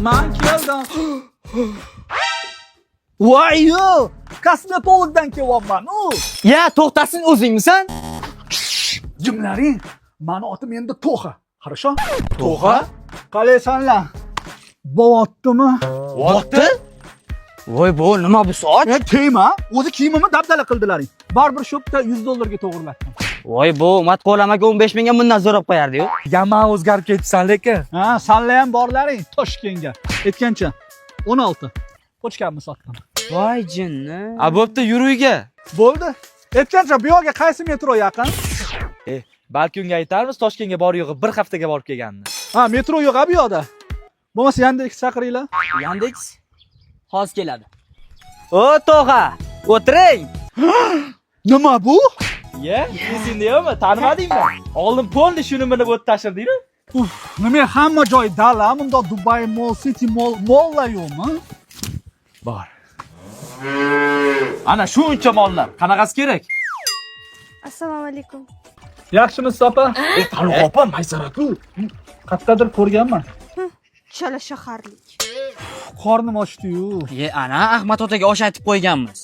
Men keldim. Voy-yo, kosmetologdan kelyapman. Ya, to'xtasin o'zingmisan? Jimlaring. Mani otim endi To'xa. Хорошо? To'xa? Qalaysanlar? Bo'yaptimi? Bo'pti? Voy, bu nima bu soch? Tema, o'zi kiyimimni dabdala qildilaring. Baribir shopda $100 to'g'irlatdim. Voy, bu matqolamaga 15 mingga bundan so'rab qo'yardi-yu. Yaman o'zgarib ketibsan lekin. Ha, sanlar ham borlaring Toshkentga. Aytgancha 16 pochkamni sotdim. Voy jinni. A bo'pti, yur uyga. Bo'ldi. Aytgancha bu yoqqa qaysi metro yaqin? Balki unga aytarmiz Toshkentga bor yo'g'i bir haftaga borib kelganini. Ha, metro yo'q bu yoqda. Bo'lmasa Yandex chaqiringlar. Yandex hozir keladi. O, To'xa, o'tiring. Nima bu? Ye, esingda yo'qmi? Tanimadingmi? Oldin polni shuni minib o'tib tashirding-ku. Nima hamma joy dala, bunda Dubai Mall, City Mall, mollar yo'qmi? Bor. Ana shuncha mollar. Qanaqasi kerak? Assalomu alaykum. Yaxshimisiz opa? Talg'o opa, maysaraku. Qayerdadir ko'rganman. Chala shaharlik. Qornim ochdi-yu. Ye, ana Ahmad otaga osh aytib qo'yganmiz.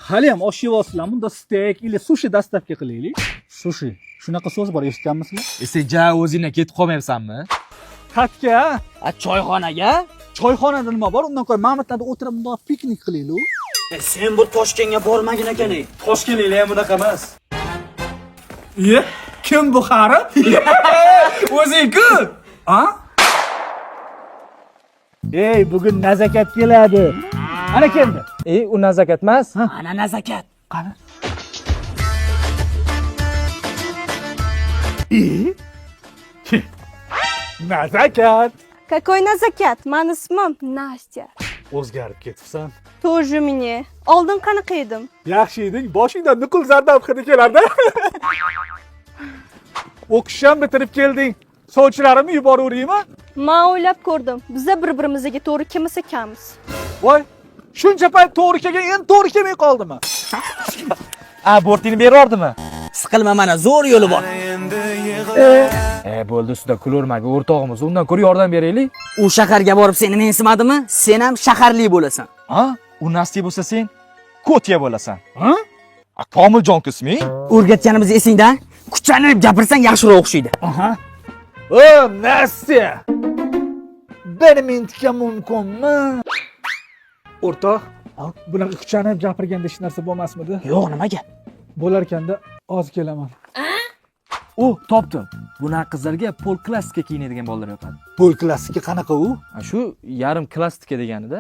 Hali ham osh yeyapsizlar. Bunda steak или sushi dastavka qilaylik. Sushi. Shunaqa so'z bor, eshitganmisizlar? Sen ja o'zingdan ketib qolmayapsanmi? Qayerga? A choyxonaga? Choyxonada nima bor? Undan ko'ra Mamatlarda o'tirib bunday piknik qilaylik. Sen bu Toshkentga bormagin ekan-ey. Toshkentliklar ham bunaqa emas. Ye, kim bu xari? O'zing-ku. Ha? Ey, bugun nazakat keladi. Ana keldi. U nazokat emas. Ana nazokat. Qani? Nazakat. Какой назакат? Mani ismim Nastya. O'zgarib ketibsan. Тоже мне. Oldin qanaqa edim? Yaxshi eding, boshingdan nuqul zardab hidi kelardi. O'qishni ham bitirib kelding. Sovchilarimni yuboraveraymi? Men o'ylab ko'rdim. Biza bir-birimizga to'g'ri kelmasa ekanmiz. Voy, shuncha payt to'g'ri kelgan, endi to'g'ri kelmay qoldimi? Bortingni berordimi? Siqilma, mana zo'r yo'li bor. Bo'ldi, ustida kulurmaga o'rtog'imiz. Undan ko'ra yordam beraylik. U shaharga borib seni mensimadimi? Sen ham shaharli bo'lasan. Ha? U Nastya bo'lsa sen Kotya bo'lasan. Ha? Komiljon isming? O'rgatganimiz esingda? Kuchanib gapirsang yaxshiroq o'xshaydi. Aha. O, Nastya. Bir minutga mumkinmi? O'rtoq, bunaqa kuchanib gapirganda hech narsa bo'lmasmidi? Yo'q, nimaga? Bo'lar ekanda, hozir kelaman. Topdim. Bunaqa qizlarga pol klassika kiyinadigan bolalar yoqadi. Pol klassika qanaqa u? Shu yarim klassika deganida.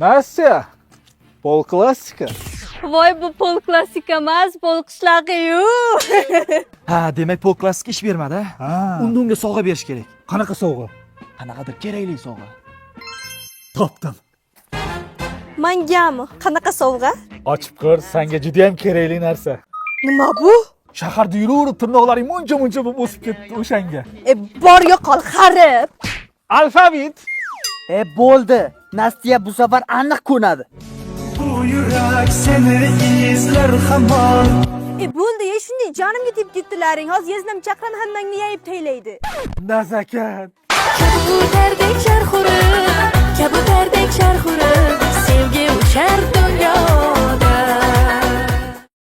Nastya. Pol klassika. Voy, bu pol klassika emas, pol qishlog'i-yu. Demak pol klassika ish bermadi. Unda unga sovg'a berish kerak. Qanaqa sovg'a? Qanaqadir kerakli sovg'a. Topdim. Mangami? Qanaqa sovg'a? Ochib ko'r, senga juda ham kerakli narsa. Nima bu? Shaharda yuraverib tirnoqlaring muncha bo'lib o'sib ketdi o'shanga. Bor yo'qol, xarib. Alfavit. Bo'ldi. Nastya bu safar aniq ko'nadi. Bu yurak seni izlar hamon. Bo'ldi, shunday jonimga tep ketdilaring. Hozir yeznam chaqram hammangni yayib taylaydi. Nazakat. Kabutardek charxurib, sevgi uchar dunyoda.